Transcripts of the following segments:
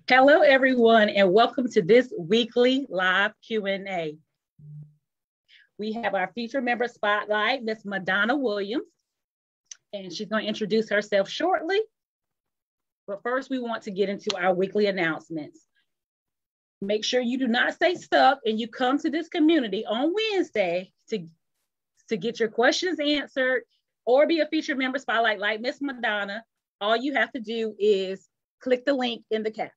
Hello, everyone, and welcome to this weekly live Q&A. We have our feature member spotlight, Miss MaDonna Williams, and she's going to introduce herself shortly. But first, we want to get into our weekly announcements. Make sure you do not stay stuck and you come to this community on Wednesday to get your questions answered or be a feature member spotlight like Miss MaDonna. All you have to do is click the link in the caption.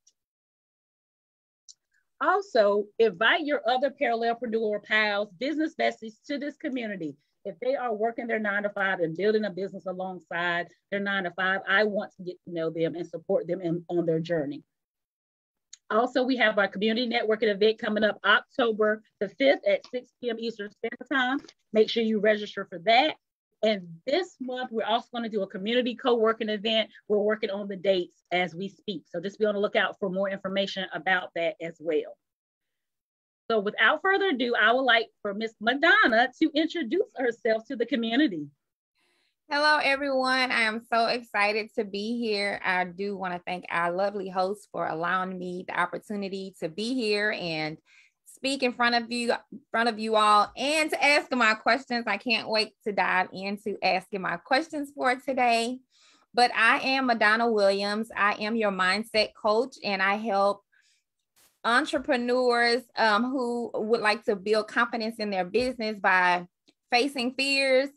Also, invite your other Parallel-Preneur pals, business besties to this community. If they are working their 9-to-5 and building a business alongside their 9-to-5, I want to get to know them and support them on their journey. Also, we have our community networking event coming up October the 5th at 6 p.m. Eastern Standard Time. Make sure you register for that. And this month, we're also going to do a community co-working event. We're working on the dates as we speak. So just be on the lookout for more information about that as well. So without further ado, I would like for Miss MaDonna to introduce herself to the community. Hello, everyone. I am so excited to be here. I do want to thank our lovely host for allowing me the opportunity to be here and speak in front of you all and to ask my questions. I can't wait to dive into asking my questions for today. But I am MaDonna Williams. I am your mindset coach, and I help entrepreneurs who would like to build confidence in their business by facing fears,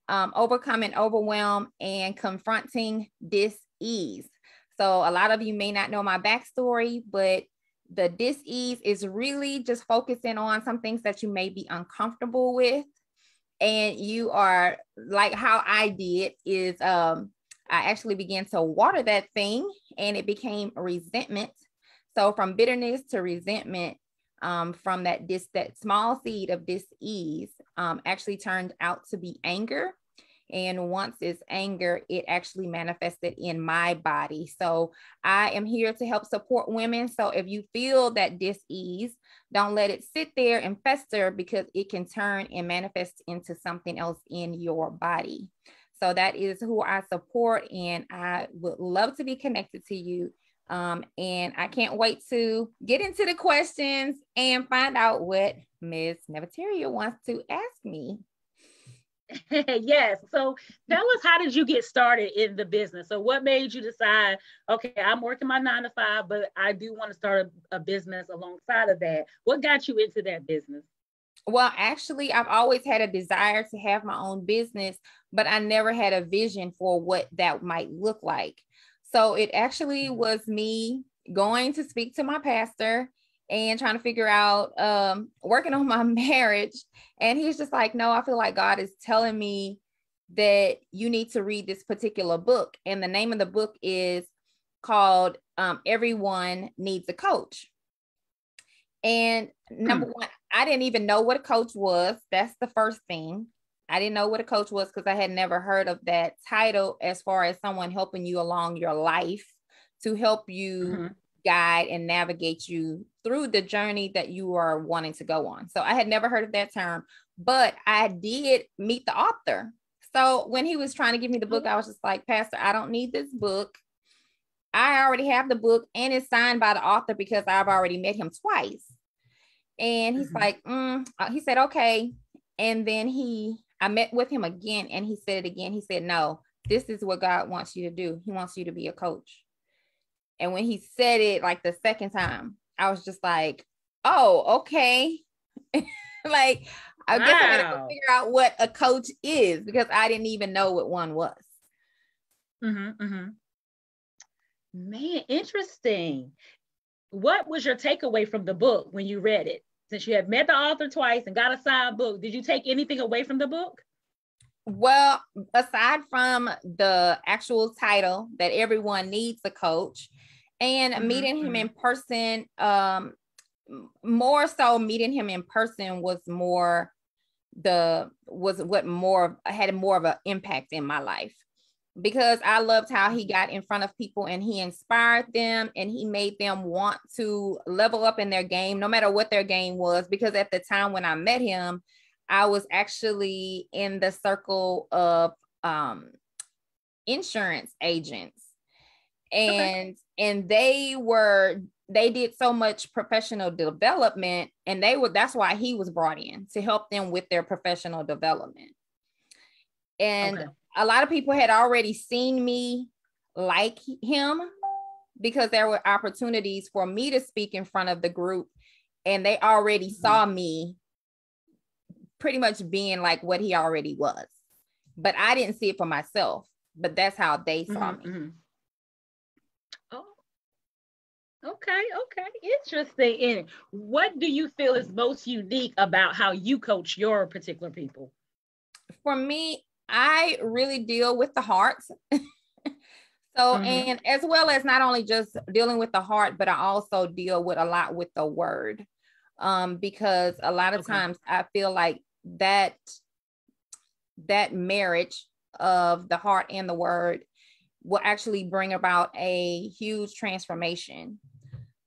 overcoming overwhelm, and confronting dis-ease. So a lot of you may not know my backstory, but the dis-ease is really just focusing on some things that you may be uncomfortable with. And you are like how I did is I actually began to water that thing and it became resentment. So from bitterness to resentment, from that small seed of dis-ease actually turned out to be anger. And once it's anger, it actually manifested in my body. So I am here to help support women. So if you feel that dis-ease, don't let it sit there and fester, because it can turn and manifest into something else in your body. So that is who I support, and I would love to be connected to you. And I can't wait to get into the questions and find out what Ms. Nevateria wants to ask me. Yes. So tell us, how did you get started in the business? So what made you decide, okay, I'm working my 9-to-5, but I do want to start a business alongside of that? What got you into that business? Well, actually, I've always had a desire to have my own business, but I never had a vision for what that might look like. So it actually was me going to speak to my pastor and trying to figure out, working on my marriage. And he's just like, no, I feel like God is telling me that you need to read this particular book. And the name of the book is called Everyone Needs a Coach. And number one, I didn't even know what a coach was. That's the first thing. I didn't know what a coach was because I had never heard of that title as far as someone helping you along your life to help you guide and navigate you through the journey that you are wanting to go on. So I had never heard of that term, but I did meet the author. So when he was trying to give me the book, I was just like, Pastor, I don't need this book. I already have the book and it's signed by the author because I've already met him twice. And he's like, he said, okay. And then I met with him again and he said it again. He said, no, this is what God wants you to do. He wants you to be a coach. And when he said it like the second time, I was just like, oh, okay. Like, I guess I gotta go figure out what a coach is because I didn't even know what one was. Man, interesting. What was your takeaway from the book when you read it? Since you have met the author twice and got a signed book, did you take anything away from the book? Well, aside from the actual title that everyone needs a coach, and meeting him in person, more so meeting him in person was had more of an impact in my life, because I loved how he got in front of people and he inspired them and he made them want to level up in their game, no matter what their game was. Because at the time when I met him, I was actually in the circle of insurance agents, and they were they did so much professional development, and that's why he was brought in, to help them with their professional development. And a lot of people had already seen me like him, because there were opportunities for me to speak in front of the group, and they already saw me pretty much being like what he already was. But I didn't see it for myself, but that's how they saw me. Oh, okay. Interesting. And what do you feel is most unique about how you coach your particular people? For me, I really deal with the heart. So, and as well as not only just dealing with the heart, but I also deal with a lot with the word. Because a lot of times I feel like that marriage of the heart and the word will actually bring about a huge transformation.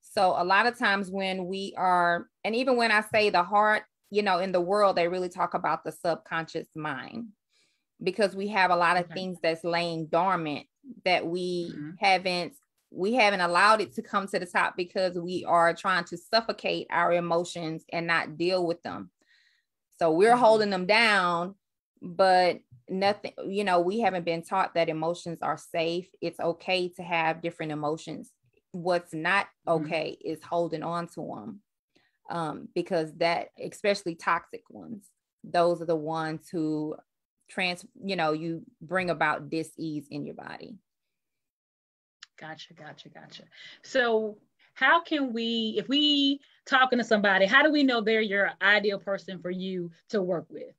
So a lot of times when we are, and even when I say the heart, you know, in the world, they really talk about the subconscious mind, because we have a lot of things that's laying dormant that we haven't allowed it to come to the top, because we are trying to suffocate our emotions and not deal with them. So we're holding them down, but nothing, you know, we haven't been taught that emotions are safe. It's okay to have different emotions. What's not okay is holding on to them, because that, especially toxic ones, those are the ones who you bring about dis-ease in your body. Gotcha. So how can we, if we talking to somebody, how do we know they're your ideal person for you to work with?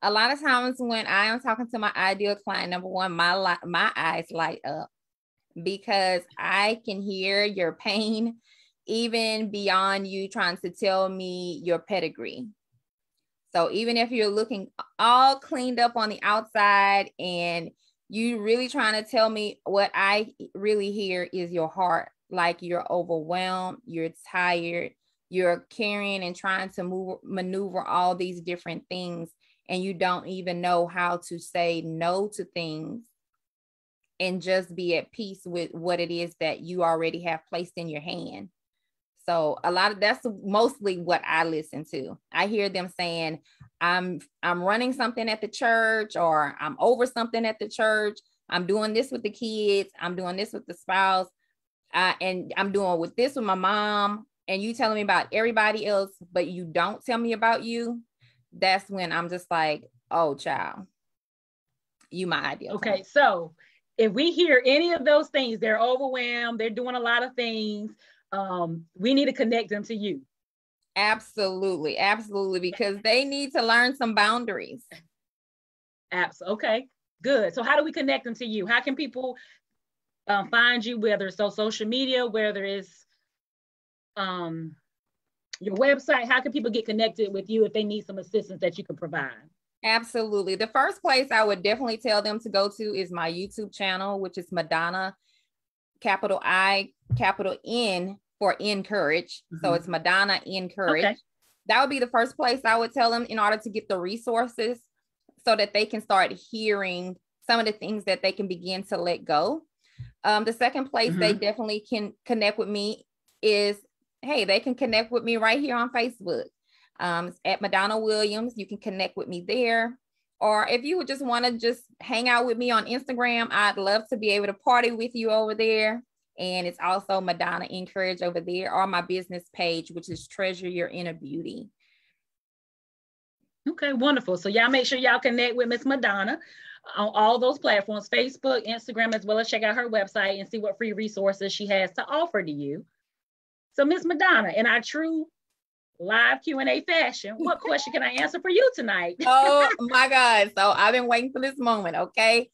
A lot of times when I am talking to my ideal client, number one, my eyes light up, because I can hear your pain even beyond you trying to tell me your pedigree. So even if you're looking all cleaned up on the outside and you really trying to tell me, what I really hear is your heart. Like you're overwhelmed, you're tired, you're carrying and trying to maneuver all these different things, and you don't even know how to say no to things and just be at peace with what it is that you already have placed in your hand. So that's mostly what I listen to. I hear them saying, I'm running something at the church, or I'm over something at the church. I'm doing this with the kids. I'm doing this with the spouse. And I'm doing with this with my mom. And you telling me about everybody else, but you don't tell me about you. That's when I'm just like, oh, child, you my ideal. Okay. So if we hear any of those things, they're overwhelmed, they're doing a lot of things, we need to connect them to you. Absolutely. Because they need to learn some boundaries. Absolutely. Okay, good. So how do we connect them to you? How can people find you, whether it's on social media, whether it's your website? How can people get connected with you if they need some assistance that you can provide? Absolutely. The first place I would definitely tell them to go to is my YouTube channel, which is MaDonna, capital I, capital N for Encourage. So it's MaDonna Encourage. Okay. That would be the first place I would tell them, in order to get the resources so that they can start hearing some of the things that they can begin to let go. The second place they definitely can connect with me is, hey, they can connect with me right here on Facebook. At MaDonna Williams, you can connect with me there. Or if you would just want to just hang out with me on Instagram, I'd love to be able to party with you over there. And it's also MaDonna Encourage over there, or my business page, which is Treasure Your Inner Beauty. Okay, wonderful. So y'all make sure y'all connect with Miss MaDonna on all those platforms, Facebook, Instagram, as well as check out her website and see what free resources she has to offer to you. So Miss MaDonna, in our true live Q&A fashion, what question can I answer for you tonight? Oh my God. So I've been waiting for this moment. Okay.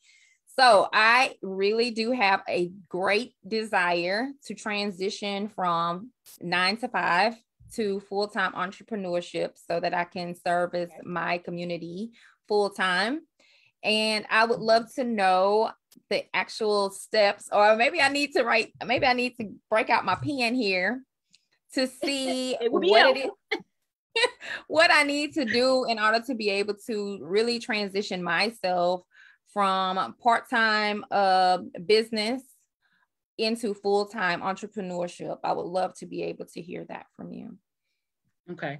So I really do have a great desire to transition from 9 to 5 to full-time entrepreneurship, so that I can service my community full-time. And I would love to know the actual steps, or maybe I need to break out my pen here to see what I need to do in order to be able to really transition myself from part-time business into full-time entrepreneurship, I would love to be able to hear that from you. Okay.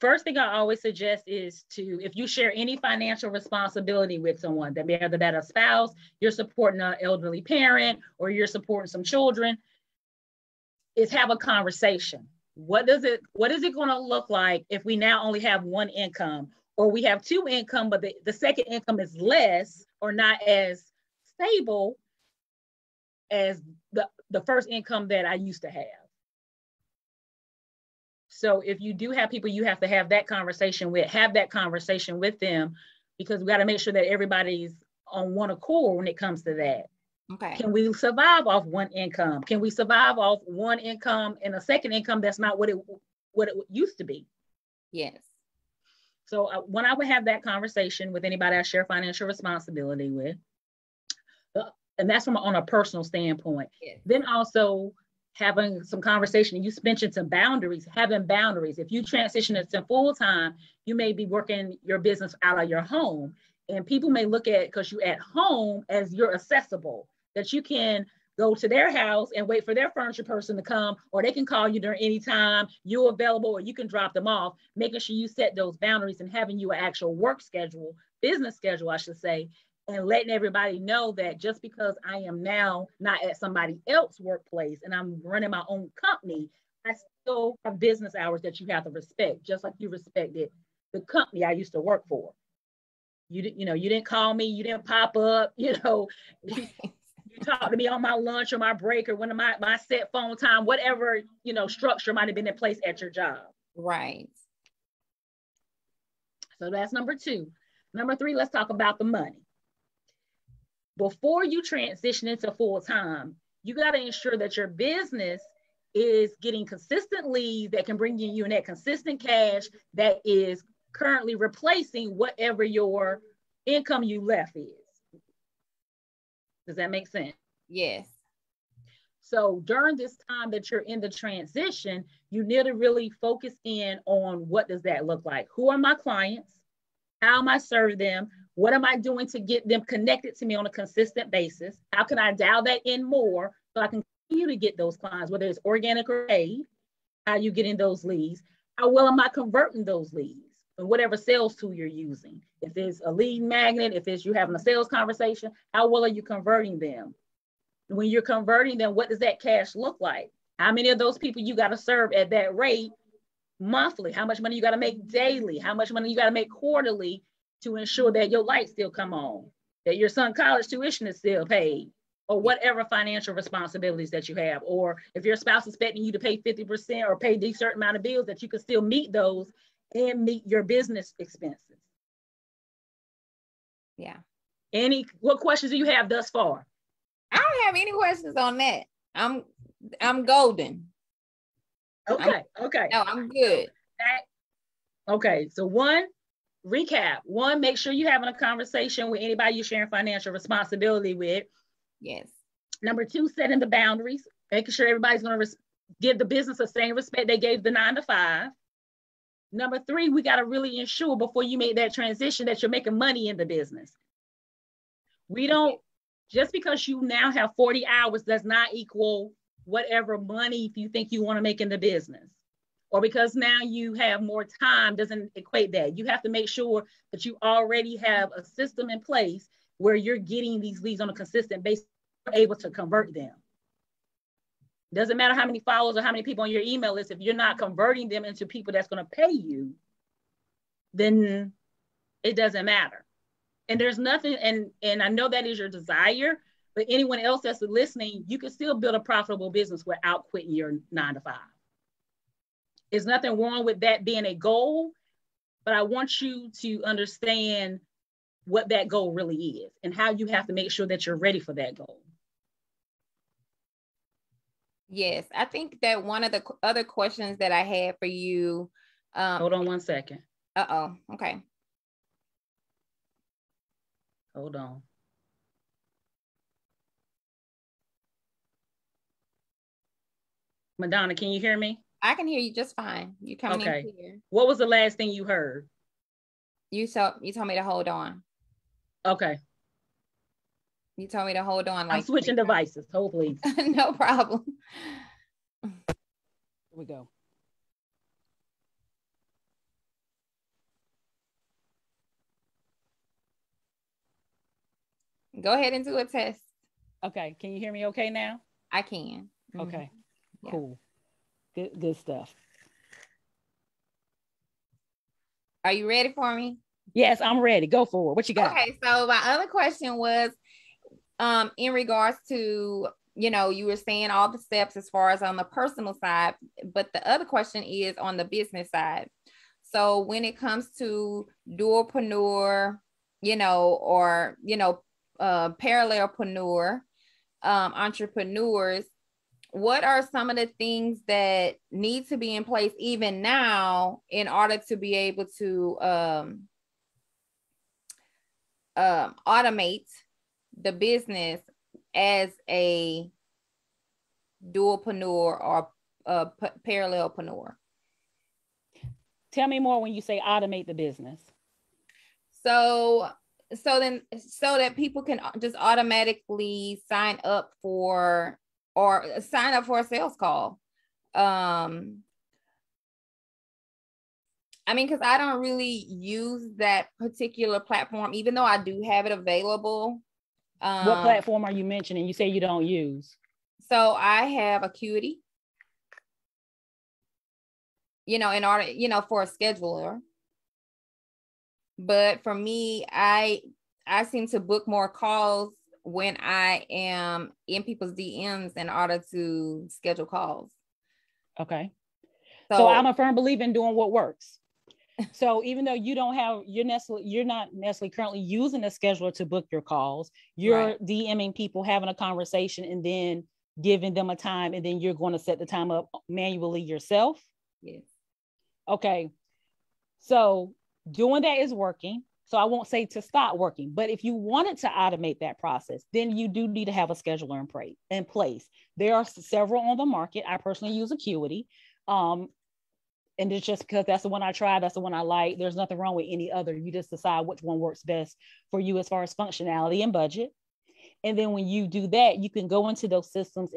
First thing I always suggest is if you share any financial responsibility with someone, that whether that a spouse, you're supporting an elderly parent, or you're supporting some children, is have a conversation. What is it going to look like if we now only have one income, or we have two income, but the second income is less or not as stable as the first income that I used to have? So if you do have people, you have to have that conversation with them, because we got to make sure that everybody's on one accord when it comes to that. Okay. Can we survive off one income? Can we survive off one income and a second income that's not what it used to be? Yes. So when I would have that conversation with anybody I share financial responsibility with, and that's on a personal standpoint. Yes. Then also having some conversation, you mentioned some boundaries, having boundaries. If you transition it to full-time, you may be working your business out of your home, and people may look at, because you're at home, as you're accessible, that you can go to their house and wait for their furniture person to come, or they can call you during any time you're available, or you can drop them off, making sure you set those boundaries and having you an actual work schedule, business schedule, I should say, and letting everybody know that just because I am now not at somebody else's workplace and I'm running my own company, I still have business hours that you have to respect, just like you respected the company I used to work for. You didn't call me, you didn't pop up, you talk to me on my lunch or my break or when my set phone time, whatever, structure might have been in place at your job. Right. So that's number 2. Number 3, let's talk about the money. Before you transition into full-time, you got to ensure that your business is getting consistent leads that can bring you in that consistent cash that is currently replacing whatever your income you left is. Does that make sense? Yes. So during this time that you're in the transition, you need to really focus in on what does that look like? Who are my clients? How am I serving them? What am I doing to get them connected to me on a consistent basis? How can I dial that in more so I can continue to get those clients, whether it's organic or paid? How are you getting those leads? How well am I converting those leads? And whatever sales tool you're using. If it's a lead magnet, if it's you having a sales conversation, how well are you converting them? When you're converting them, what does that cash look like? How many of those people you got to serve at that rate monthly? How much money you got to make daily? How much money you got to make quarterly to ensure that your lights still come on, that your son's college tuition is still paid, or whatever financial responsibilities that you have? Or if your spouse is expecting you to pay 50% or pay a certain amount of bills, that you can still meet those and meet your business expenses. Yeah. What questions do you have thus far? I don't have any questions on that. I'm golden. Okay. No, I'm good. Okay. So recap. 1, make sure you're having a conversation with anybody you're sharing financial responsibility with. Yes. Number 2, setting the boundaries, making sure everybody's going to give the business the same respect they gave the 9 to 5. Number 3, we got to really ensure before you make that transition that you're making money in the business. We don't, just because you now have 40 hours does not equal whatever money you think you want to make in the business. Or because now you have more time doesn't equate that. You have to make sure that you already have a system in place where you're getting these leads on a consistent basis, you're able to convert them. Doesn't matter how many followers or how many people on your email list, if you're not converting them into people that's going to pay you, then it doesn't matter. And there's nothing, and I know that is your desire, but anyone else that's listening, you can still build a profitable business without quitting your 9 to 5. There's nothing wrong with that being a goal, but I want you to understand what that goal really is and how you have to make sure that you're ready for that goal. Yes, I think that one of the other questions that I had for you. Hold on 1 second. Okay. Hold on. MaDonna, can you hear me? I can hear you just fine. You coming in clear. What was the last thing you heard? You told me to hold on. Okay. You told me to hold on. I'm Like switching devices. Hold please. No problem. Here we go. Go ahead and do a test. Okay. Can you hear me okay now? I can. Okay. Yeah. Cool. Good stuff. Are you ready for me? Yes, I'm ready. Go for it. What you got? Okay, so my other question was in regards to, you were saying all the steps as far as on the personal side, but the other question is on the business side. So when it comes to dualpreneur, or parallelpreneur, entrepreneurs, what are some of the things that need to be in place even now in order to be able to automate the business as a dualpreneur or a parallelpreneur? Tell me more when you say automate the business. So that people can just automatically sign up for a sales call. I mean, because I don't really use that particular platform, even though I do have it available. What platform are you mentioning? You say you don't use. So I have Acuity, in order, for a scheduler. But for me, I seem to book more calls when I am in people's DMs in order to schedule calls. Okay. So I'm a firm believer in doing what works. So even though you're not necessarily currently using a scheduler to book your calls, you're right. DMing people, having a conversation, and then giving them a time, and then you're going to set the time up manually yourself. Yes. Okay. So doing that is working. So I won't say to stop working, but if you wanted to automate that process, then you do need to have a scheduler in place. There are several on the market. I personally use Acuity. And it's just because that's the one I tried, that's the one I like. There's nothing wrong with any other. You just decide which one works best for you as far as functionality and budget. And then when you do that, you can go into those systems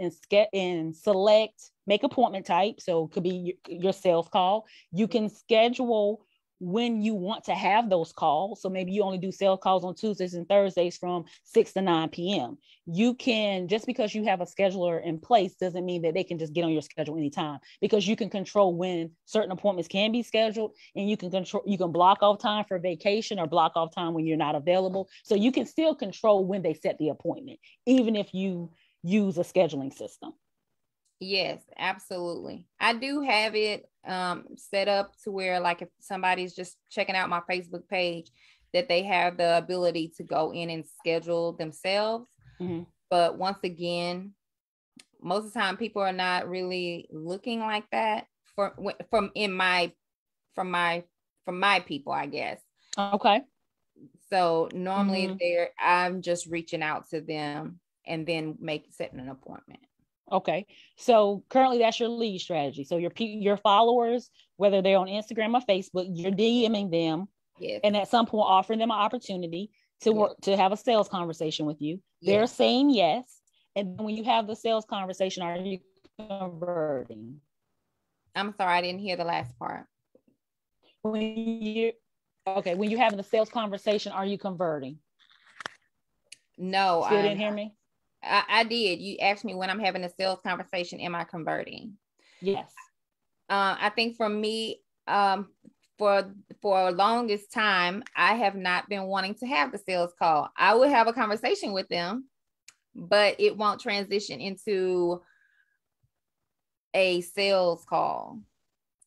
and select, make appointment type. So it could be your sales call. You can schedule when you want to have those calls. So maybe you only do sales calls on Tuesdays and Thursdays from 6 to 9 p.m. You can, just because you have a scheduler in place doesn't mean that they can just get on your schedule anytime, because you can control when certain appointments can be scheduled, and you can block off time for vacation or block off time when you're not available. So you can still control when they set the appointment, even if you use a scheduling system. Yes, absolutely. I do have it set up to where, like, if somebody's just checking out my Facebook page, that they have the ability to go in and schedule themselves. Mm-hmm. But once again, most of the time people are not really looking like that from my people, I guess. Okay. So normally I'm just reaching out to them and then setting an appointment. Okay. So currently that's your lead strategy. So your followers, whether they're on Instagram or Facebook, you're DMing them. Yes. And at some point offering them an opportunity to work, to have a sales conversation with you. Yes. They're saying yes. And then when you have the sales conversation, are you converting? I'm sorry, I didn't hear the last part. When you're having the sales conversation, are you converting? No. Still didn't hear me? I did. You asked me when I'm having a sales conversation, am I converting? Yes. I think for me, for longest time, I have not been wanting to have the sales call. I would have a conversation with them, but it won't transition into a sales call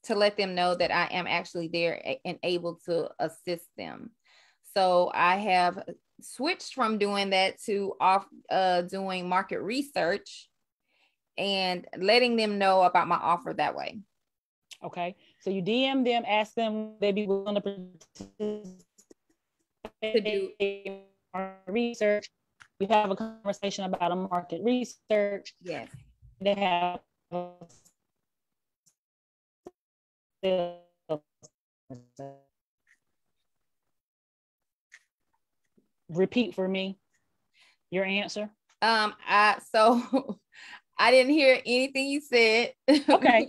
to let them know that I am actually there and able to assist them. So I have switched from doing that to doing market research and letting them know about my offer that way. Okay. So you DM them, ask them they be willing to do research. You have a conversation about a market research. Yes. They have repeat for me. Your answer? So I didn't hear anything you said. Okay.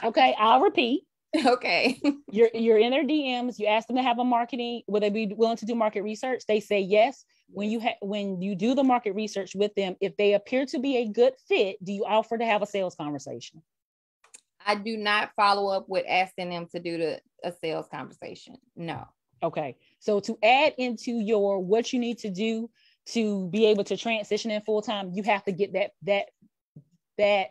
Okay, I'll repeat. Okay. You're in their DMs. You ask them to have a marketing. Will they be willing to do market research? They say yes. When you do the market research with them, if they appear to be a good fit, do you offer to have a sales conversation? I do not follow up with asking them to do a sales conversation. No. Okay. So to add into your what you need to do to be able to transition in full time, you have to get that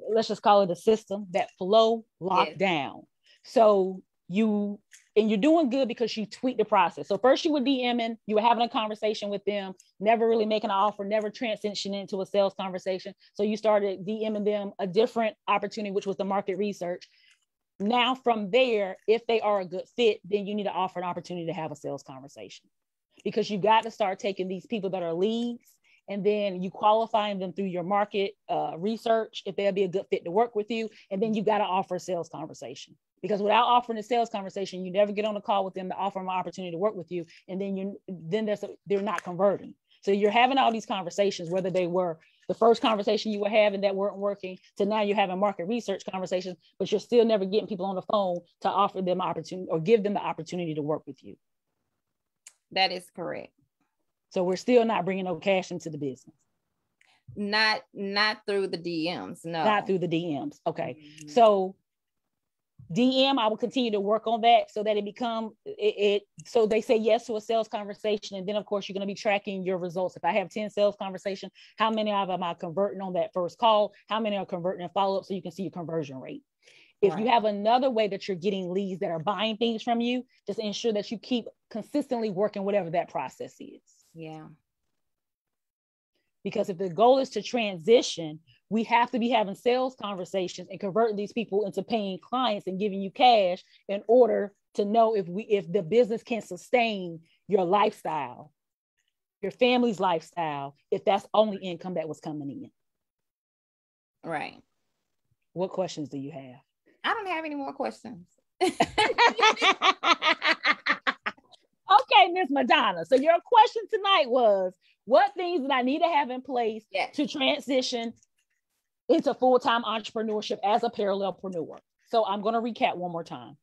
let's just call it a system, that flow locked down. So you're doing good because you tweak the process. So first you were DMing, you were having a conversation with them, never really making an offer, never transitioning into a sales conversation. So you started DMing them a different opportunity, which was the market research. Now from there, if they are a good fit, then you need to offer an opportunity to have a sales conversation, because you got to start taking these people that are leads, and then you qualifying them through your market research, if they'll be a good fit to work with you. And then you got to offer a sales conversation, because without offering a sales conversation, you never get on a call with them to offer them an opportunity to work with you. And then they're not converting. So you're having all these conversations, whether they were the first conversation you were having that weren't working, to now you're having market research conversations, but you're still never getting people on the phone to offer them opportunity or give them the opportunity to work with you. That is correct. So we're still not bringing no cash into the business. Not through the DMs. No. Not through the DMs. Okay. Mm-hmm. So DM, I will continue to work on that so that it become it. So they say yes to a sales conversation. And then of course you're going to be tracking your results. If I have 10 sales conversations, how many of them am I converting on that first call? How many are converting in follow-up, so you can see your conversion rate? If you have another way that you're getting leads that are buying things from you, just ensure that you keep consistently working whatever that process is. Yeah. Because if the goal is to transition, we have to be having sales conversations and converting these people into paying clients and giving you cash in order to know if the business can sustain your lifestyle, your family's lifestyle, if that's only income that was coming in. Right. What questions do you have? I don't have any more questions. Okay, Miss MaDonna. So your question tonight was, what things that I need to have in place to transition into full-time entrepreneurship as a parallelpreneur? So I'm going to recap one more time.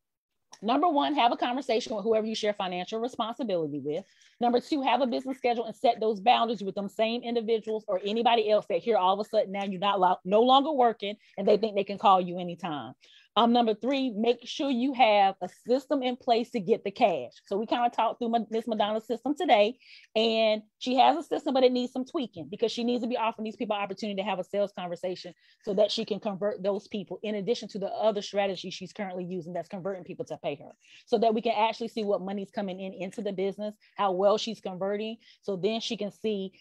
Number one, have a conversation with whoever you share financial responsibility with. Number two, have a business schedule and set those boundaries with them same individuals or anybody else that here all of a sudden now you're no longer working and they think they can call you anytime. Number three, make sure you have a system in place to get the cash. So we kind of talked through Miss MaDonna's system today, and she has a system, but it needs some tweaking because she needs to be offering these people opportunity to have a sales conversation so that she can convert those people, in addition to the other strategy she's currently using that's converting people to pay her, so that we can actually see what money's coming into the business, how well she's converting. So then she can see,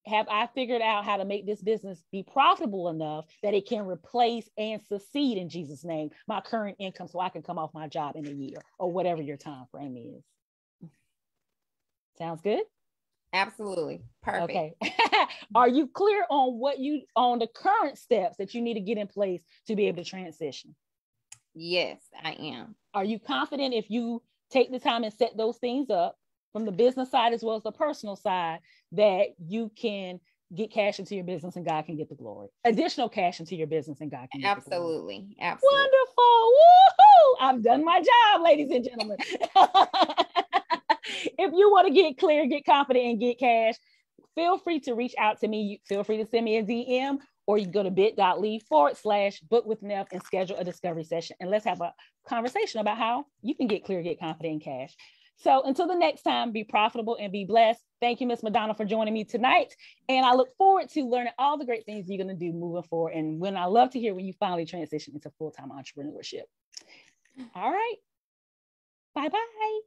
have I figured out how to make this business be profitable enough that it can replace and succeed, in Jesus' name, my current income, so I can come off my job in a year or whatever your time frame is. Sounds good? Absolutely. Perfect. Okay. Are you clear on the current steps that you need to get in place to be able to transition? Yes, I am. Are you confident if you take the time and set those things up from the business side as well as the personal side, that you can get cash into your business and God can get the glory? Additional cash into your business and God can get the glory. Absolutely. Wonderful. Woohoo! I've done my job, ladies and gentlemen. If you want to get clear, get confident, and get cash, feel free to reach out to me. Feel free to send me a DM, or you can go to bit.ly/book-with-Neff and schedule a discovery session. And let's have a conversation about how you can get clear, get confident, and cash. So until the next time, be profitable and be blessed. Thank you, Miss MaDonna, for joining me tonight. And I look forward to learning all the great things you're going to do moving forward. And I love to hear when you finally transition into full-time entrepreneurship. All right. Bye-bye.